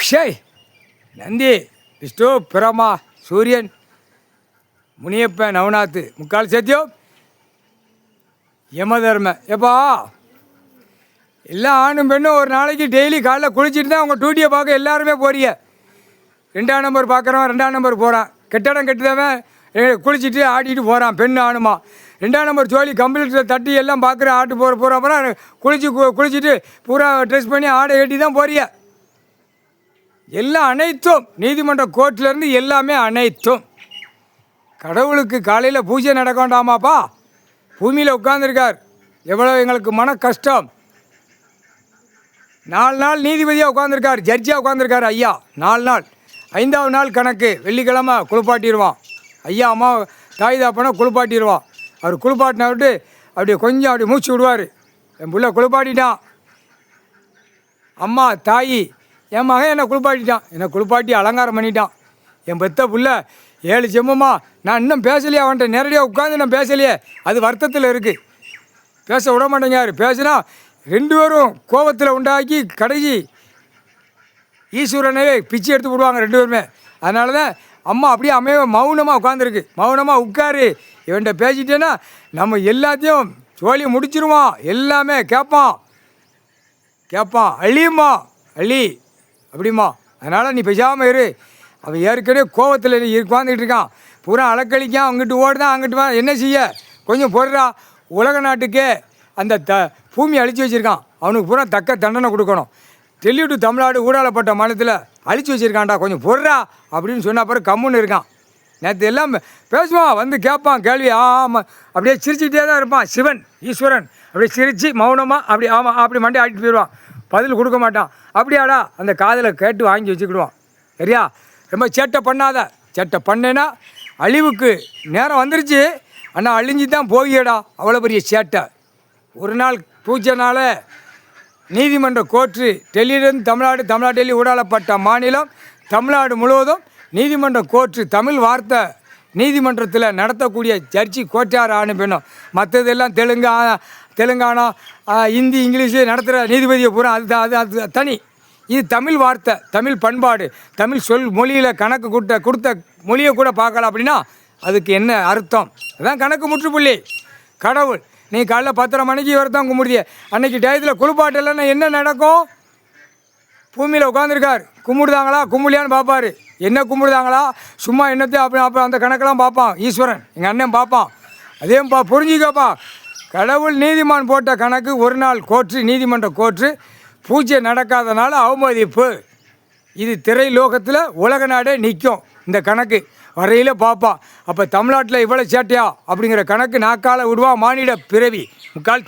ஷேய் நந்தி விஷ்ணு பிரமா சூரியன் முனியப்பன் நவநாத் முக்கால் சத்தியம் யமதர்ம எப்பா எல்லா ஆணும் பெண்ணும் ஒரு நாளைக்கு டெய்லி காலைல குளிச்சுட்டு தான் அவங்க டியூட்டியை பார்க்க எல்லாருமே போறீங்க. 2ஆம் நம்பர் பார்க்குறோம், 2ஆம் நம்பர் போகிறான், கட்டடம் கட்டுதவன் குளிச்சுட்டு ஆடிட்டு போகிறான், பெண் ஆணுமா. 2ஆம் நம்பர் ஜோலி கம்ப்யூட்டரை தட்டி எல்லாம் பார்க்குற ஆட்டு போகிற அப்புறம் குளிச்சுட்டு பூரா ட்ரெஸ் பண்ணி ஆடை கட்டி தான் போறீங்க. எல்லாம் அனைத்தும் நீதிமன்ற கோர்ட்லேருந்து எல்லாமே அனைத்தும். கடவுளுக்கு காலையில் பூஜை நடக்க வேண்டாமாப்பா? பூமியில் உட்காந்துருக்கார், எவ்வளோ எங்களுக்கு மன கஷ்டம். 4 நாள் நீதிபதியாக உட்காந்துருக்கார், ஜட்ஜியாக உட்காந்துருக்கார் ஐயா. 4 நாள், 5ஆவது நாள் கணக்கு வெள்ளிக்கிழமை குளிப்பாட்டிடுவான் ஐயா. அம்மா தாய் தாப்பனா குளிப்பாட்டிடுவான். அவர் குளிப்பாட்டினா விட்டு அப்படியே கொஞ்சம் அப்படி மூச்சு விடுவார். என் பிள்ளை குளிப்பாட்டிட்டான். அம்மா தாய் என் மகன் என்னை குளிப்பாட்டி அலங்காரம் பண்ணிட்டான். என் பெத்த பிள்ளை 7 ஜென்மமா நான் இன்னும் பேசலையே, அவன்கிட்ட நேரடியாக உட்காந்து நான் பேசலையே, அது வருத்தத்தில் இருக்குது. பேச விட மாட்டேங்கார். பேசுனா 2 பேரும் கோபத்தில் உண்டாக்கி கடைசி ஈஸ்வரனே பிச்சு எடுத்து விடுவாங்க 2 பேருமே. அதனால தான் அம்மா அப்படியே மௌனமாக உட்காந்துருக்கு. மௌனமாக உட்காரு, இவன்கிட்ட பேசிட்டேன்னா நம்ம எல்லாத்தையும் ஜோலியை முடிச்சிருவான், எல்லாமே கேட்பான் அழியுமா அழி அப்படிமா. அதனால் நீ பேசாமல் இரு. அவன் ஏற்கனவே கோவத்தில் உட்காந்துக்கிட்டு இருக்கான், பூரா அலக்களிக்கான், அங்கிட்டு ஓடுதான் அங்கிட்டு வா. என்ன செய்ய, கொஞ்சம் பொருடா. உலக நாட்டுக்கே அந்த பூமி அழித்து வச்சுருக்கான், அவனுக்கு பூரா தக்க தண்டனை கொடுக்கணும். டெல்லிவிட்டு தமிழ்நாடு ஊடாலப்பட்ட மாநிலத்தில் அழித்து வச்சுருக்கான்டா, கொஞ்சம் பொருடா அப்படின்னு சொன்ன அப்புறம் கம்முன்னு இருக்கான். நேற்று எல்லாம் பேசுவான், வந்து கேட்பான் கேள்வி. ஆமாம், அப்படியே சிரிச்சுக்கிட்டே தான் இருப்பான். சிவன் ஈஸ்வரன் அப்படியே சிரித்து மௌனமாக அப்படி ஆமாம் அப்படி மண்டி ஆடிட்டு போயிடுவான், பதில் கொடுக்க மாட்டான். அப்படியாடா அந்த காதில் கேட்டு வாங்கி வச்சுக்கிடுவான். சரியா? ரொம்ப சேட்டை பண்ணாத. சேட்டை பண்ணேன்னா அழிவுக்கு நேரம் வந்துருச்சு, ஆனால் அழிஞ்சு தான் போகியடா. அவ்வளோ பெரிய சேட்டை. ஒரு நாள் பூஜைனால நீதிமன்ற கோர்ட்டு டெல்லியிலிருந்து தமிழ்நாடு டெல்லி ஊடாலப்பட்ட மாநிலம் தமிழ்நாடு முழுவதும் நீதிமன்ற கோர்ட்டு தமிழ் வார்த்தை நீதிமன்றத்தில் நடத்தக்கூடிய ஜட்ஜி கோட்டார் ஆணு பெண்ணும். மற்றதெல்லாம் தெலுங்கானா ஹிந்தி இங்கிலீஷு நடத்துகிற நீதிபதியை பூரா அது தனி. இது தமிழ் வார்த்தை, தமிழ் பண்பாடு, தமிழ் சொல் மொழியில் கணக்கு கொடுத்த மொழியை கூட பார்க்கலாம். அப்படின்னா அதுக்கு என்ன அர்த்தம்? அதுதான் கணக்கு முற்றுப்புள்ளி. கடவுள் நீ காலைல 10:30 மணிக்கு வரதான் கும்பிடுதிய, அன்றைக்கி டயத்தில் குளிப்பாட்டலைன்னா என்ன நடக்கும்? பூமியில் உட்காந்துருக்கார், கும்பிடுதாங்களா கும்பிடலையான்னு பார்ப்பார். என்ன கும்பிடுதாங்களா சும்மா என்னத்தையும் அப்புறம் அந்த கணக்கெல்லாம் பார்ப்பான் ஈஸ்வரன், எங்கள் அண்ணன் பார்ப்பான். அதே புரிஞ்சுக்கப்பா, கடவுள் நீதிமான் போட்ட கணக்கு. ஒரு நாள் கோர்ட்டு நீதிமன்ற கோர்ட்டு பூஜை நடக்காதனால அவமதிப்பு. இது திரை லோகத்தில் உலக நாடே நிற்கும். இந்த கணக்கு வரையில் பார்ப்பான். அப்போ தமிழ்நாட்டில் இவ்வளோ சேட்டையா அப்படிங்கிற கணக்கு நாக்கால் விடுவான். மானிட பிறவி முக்கால்